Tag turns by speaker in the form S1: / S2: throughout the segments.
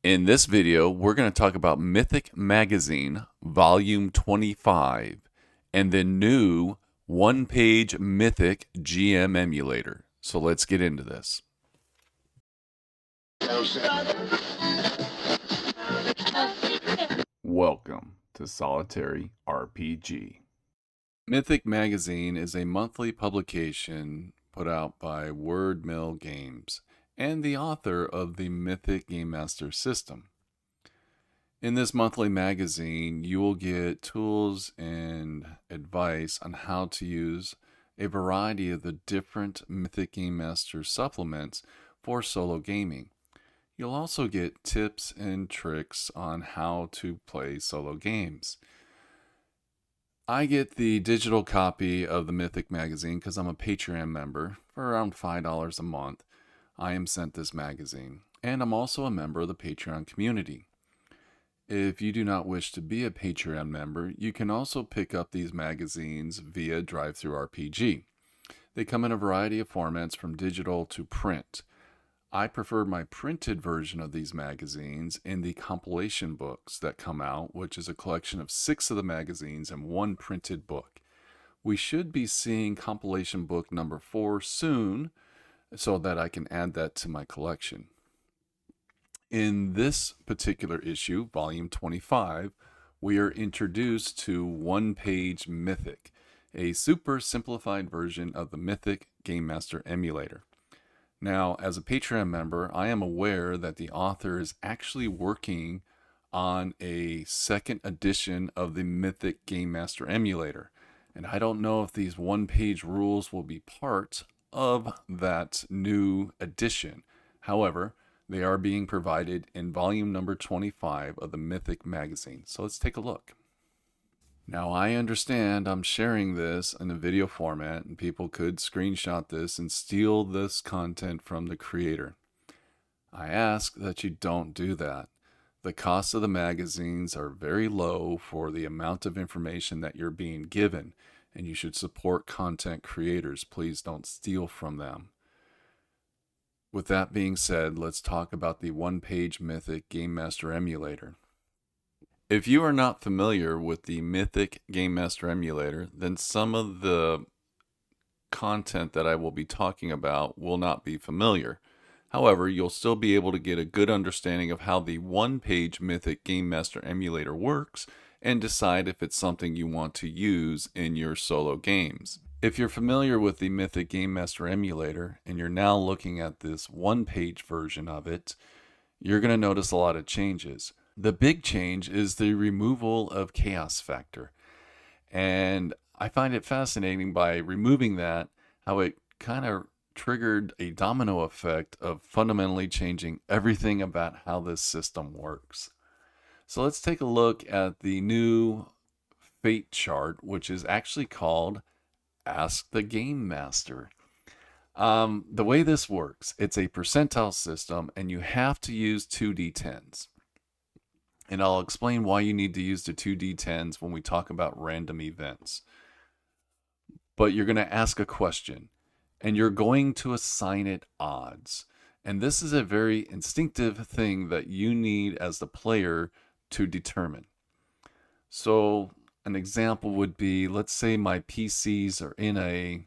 S1: In this video, we're going to talk about Mythic Magazine, Volume 25, and the new one-page Mythic GM emulator. So let's get into this. Welcome to Solitary RPG. Mythic Magazine is a monthly publication put out by Word Mill Games and the author of the Mythic Game Master system. In this monthly magazine, you will get tools and advice on how to use a variety of the different Mythic Game Master supplements for solo gaming. You'll also get tips and tricks on how to play solo games. I get the digital copy of the Mythic magazine because I'm a Patreon member for around $5 a month. I am sent this magazine, and I'm also a member of the Patreon community. If you do not wish to be a Patreon member, you can also pick up these magazines via DriveThruRPG. They come in a variety of formats from digital to print. I prefer my printed version of these magazines in the compilation books that come out, which is a collection of 6 of the magazines and 1 printed book. We should be seeing compilation book number 4 soon, so that I can add that to my collection. In this particular issue, volume 25, we are introduced to One Page Mythic, a super simplified version of the Mythic Game Master emulator. Now, as a Patreon member, I am aware that the author is actually working on a second edition of the Mythic Game Master emulator. And I don't know if these one-page rules will be part of that new edition. However, they are being provided in volume number 25 of the Mythic magazine. So let's take a look. Now, I understand I'm sharing this in a video format, and people could screenshot this and steal this content from the creator. I ask that you don't do that. The costs of the magazines are very low for the amount of information that you're being given, and you should support content creators. Please don't steal from them. With that being said, let's talk about the one-page Mythic Game Master emulator. If you are not familiar with the Mythic Game Master emulator, then some of the content that I will be talking about will not be familiar. However, you'll still be able to get a good understanding of how the one-page Mythic Game Master emulator works and decide if it's something you want to use in your solo games. If you're familiar with the Mythic Game Master emulator and you're now looking at this one-page version of it, you're going to notice a lot of changes. The big change is the removal of chaos factor. And I find it fascinating by removing that, how it kind of triggered a domino effect of fundamentally changing everything about how this system works. So let's take a look at the new fate chart, which is actually called Ask the Game Master. The way this works, it's a percentile system, and you have to use 2d10s. And I'll explain why you need to use the 2d10s when we talk about random events. But you're going to ask a question, and you're going to assign it odds. And this is a very instinctive thing that you need as the player to determine. So an example would be, let's say my PCs are in a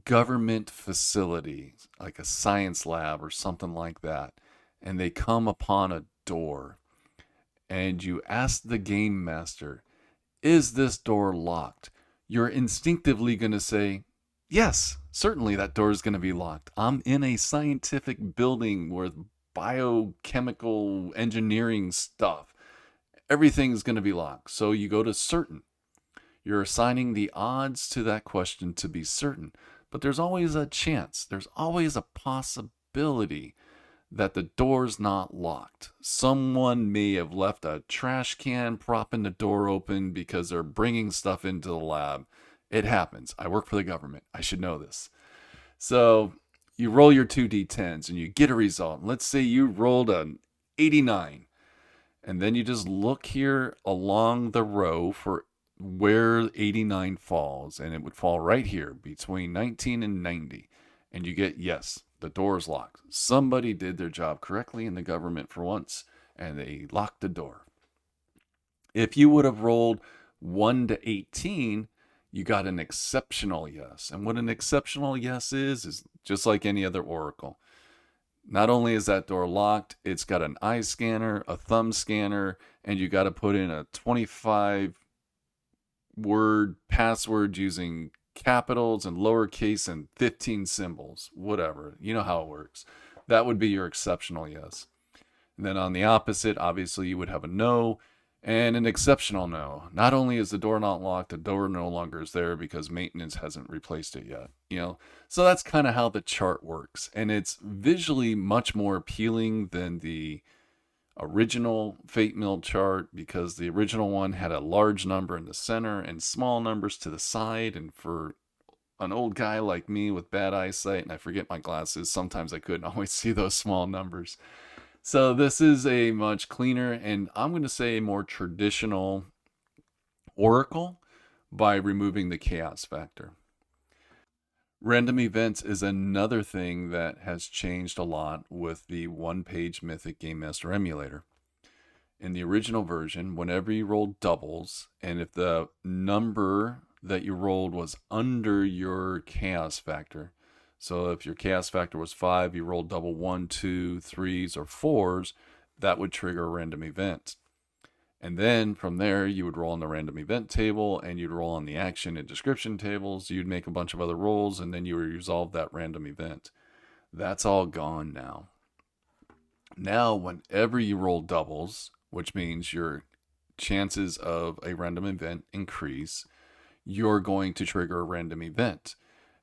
S1: government facility, like a science lab or something like that, and they come upon a door. And you ask the game master, is this door locked? You're instinctively going to say, yes, certainly that door is going to be locked. I'm in a scientific building with biochemical engineering stuff. Everything's going to be locked. So you go to certain. You're assigning the odds to that question to be certain. But there's always a chance. There's always a possibility that the door's not locked. Someone may have left a trash can propping the door open because they're bringing stuff into the lab. It happens. I work for the government. I should know this. So you roll your 2d10s and you get a result. Let's say you rolled an 89. And then you just look here along the row for where 89 falls. And it would fall right here between 19 and 90. And you get, yes, The door's locked. Somebody did their job correctly in the government for once, and they locked the door. If you would have rolled 1 to 18, you got an exceptional yes. And what an exceptional yes is just like any other oracle. Not only is that door locked, it's got an eye scanner, a thumb scanner, and you got to put in a 25 word password using capitals and lowercase and 15 symbols, whatever. You know how it works. That would be your exceptional yes. And then on the opposite, obviously, you would have a no and an exceptional no. Not only is the door not locked, the door no longer is there because maintenance hasn't replaced it yet. So that's kind of how the chart works, and it's visually much more appealing than the original Fate Mill chart, because the original one had a large number in the center and small numbers to the side. And for an old guy like me with bad eyesight, and I forget my glasses, sometimes I couldn't always see those small numbers. So this is a much cleaner, and I'm going to say a more traditional oracle by removing the chaos factor. Random events is another thing that has changed a lot with the one-page Mythic Game Master emulator. In the original version, whenever you rolled doubles, and if the number that you rolled was under your chaos factor, so if your chaos factor was 5, you rolled double 1, 2, 3s, or 4s, that would trigger a random event. And then from there, you would roll on the random event table, and you'd roll on the action and description tables. You'd make a bunch of other rolls, and then you would resolve that random event. That's all gone now. Now, whenever you roll doubles, which means your chances of a random event increase, you're going to trigger a random event.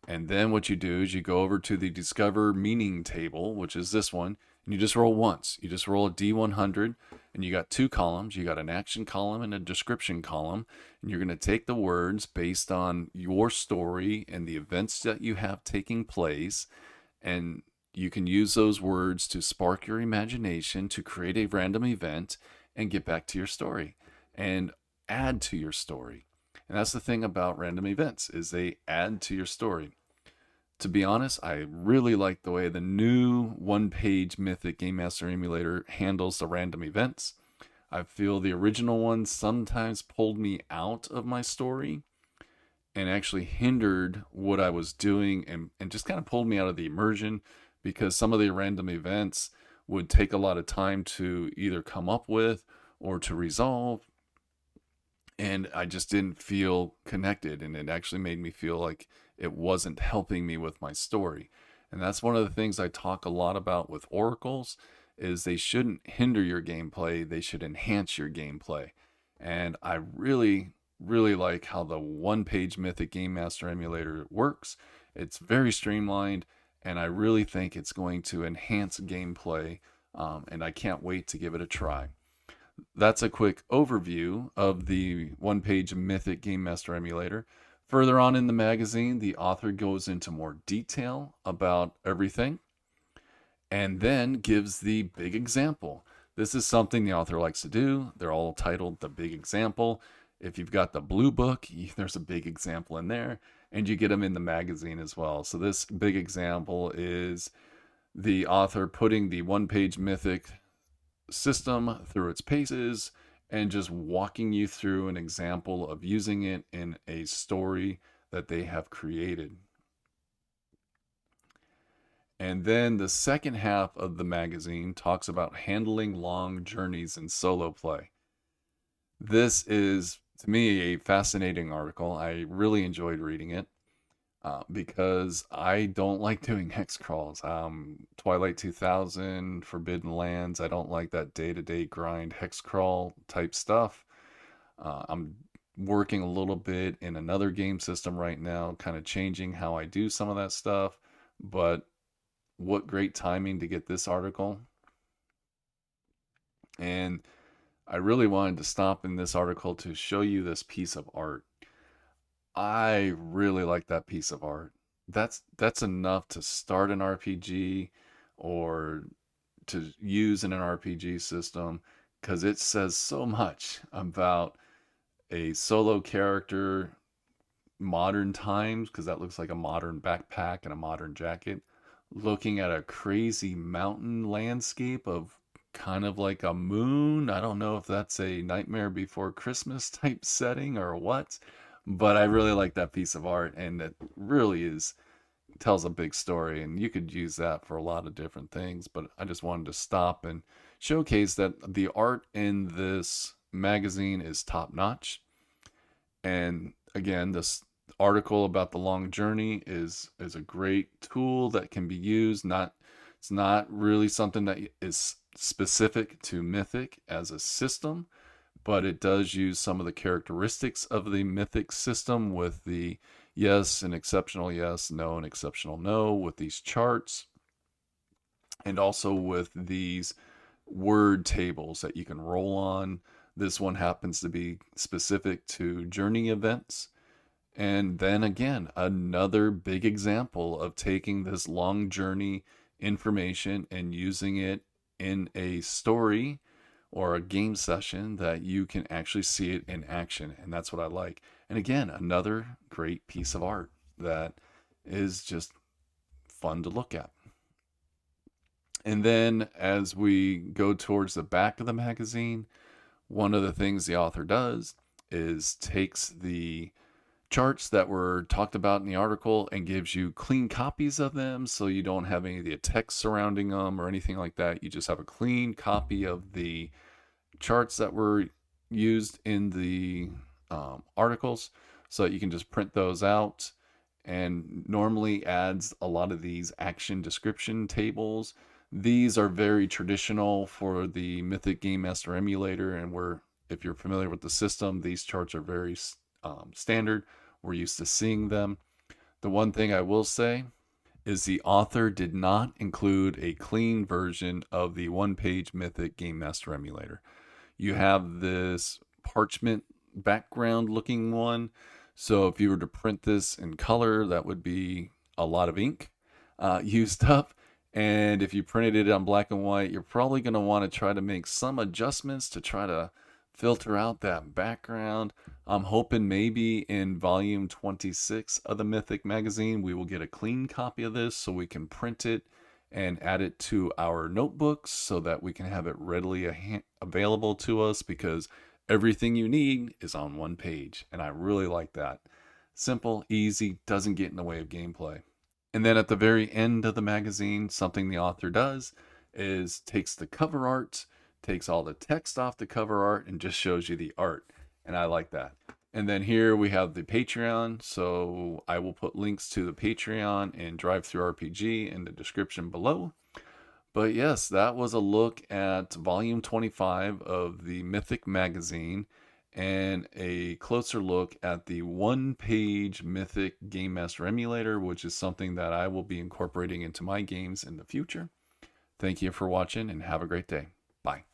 S1: And then what you do is you go over to the Discover Meaning table, which is this one, and you just roll once. You just roll a D100, and you got 2 columns. You got an action column and a description column, and you're going to take the words based on your story and the events that you have taking place, and you can use those words to spark your imagination to create a random event and get back to your story and add to your story. And that's the thing about random events, is they add to your story. To be honest, I really like the way the new one-page Mythic Game Master emulator handles the random events. I feel the original one sometimes pulled me out of my story and actually hindered what I was doing, and just kind of pulled me out of the immersion, because some of the random events would take a lot of time to either come up with or to resolve. And I just didn't feel connected, and it actually made me feel like it wasn't helping me with my story. And that's one of the things I talk a lot about with oracles, is they shouldn't hinder your gameplay, they should enhance your gameplay. And I really like how the one-page Mythic Game Master emulator works. It's very streamlined, and I really think it's going to enhance gameplay, and I can't wait to give it a try. That's a quick overview of the one-page Mythic Game Master emulator. Further on in the magazine, the author goes into more detail about everything and then gives the big example. This is something the author likes to do. They're all titled The Big Example. If you've got the blue book, there's a big example in there, and you get them in the magazine as well. So this big example is the author putting the one-page Mythic system through its paces and just walking you through an example of using it in a story that they have created. And then the second half of the magazine talks about handling long journeys in solo play. This is, to me, a fascinating article. I really enjoyed reading it. Because I don't like doing hex crawls. Twilight 2000, Forbidden Lands, I don't like that day-to-day grind hex crawl type stuff. I'm working a little bit in another game system right now, kind of changing how I do some of that stuff. But what great timing to get this article. And I really wanted to stop in this article to show you this piece of art. I really like that piece of art. That's enough to start an RPG or to use in an RPG system, because it says so much about a solo character, modern times, because that looks like a modern backpack and a modern jacket, looking at a crazy mountain landscape of kind of like a moon. I don't know if that's a Nightmare Before Christmas type setting or what, but I really like that piece of art, and it really is tells a big story, and you could use that for a lot of different things. But I just wanted to stop and showcase that the art in this magazine is top notch. And again, this article about the long journey is a great tool that can be used. Not It's not really something that is specific to Mythic as a system, but it does use some of the characteristics of the Mythic system with the yes and exceptional yes, no and exceptional no, with these charts, and also with these word tables that you can roll on. This one happens to be specific to journey events. And then again, another big example of taking this long journey information and using it in a story or a game session that you can actually see it in action. And that's what I like. And again, another great piece of art that is just fun to look at. And then as we go towards the back of the magazine, one of the things the author does is takes the charts that were talked about in the article and gives you clean copies of them, so you don't have any of the text surrounding them or anything like that. You just have a clean copy of the charts that were used in the articles, so that you can just print those out, and normally adds a lot of these action description tables. These are very traditional for the Mythic Game Master emulator, and if you're familiar with the system, these charts are very standard. We're used to seeing them. The one thing I will say is the author did not include a clean version of the one-page Mythic Game Master emulator. You have this parchment background looking one, so if you were to print this in color, that would be a lot of ink used up. And if you printed it on black and white, you're probably going to want to try to make some adjustments to try to filter out that background. I'm hoping maybe in volume 26 of the Mythic magazine, we will get a clean copy of this so we can print it and add it to our notebooks so that we can have it readily available to us, because everything you need is on one page. And I really like that. Simple, easy, doesn't get in the way of gameplay. And then at the very end of the magazine, something the author does is takes the cover art, takes all the text off the cover art, and just shows you the art. And I like that. And then here we have the Patreon. So I will put links to the Patreon and Drive Through RPG in the description below. But yes, that was a look at volume 25 of the Mythic magazine, and a closer look at the one-page Mythic Game Master emulator, which is something that I will be incorporating into my games in the future. Thank you for watching, and have a great day. Bye.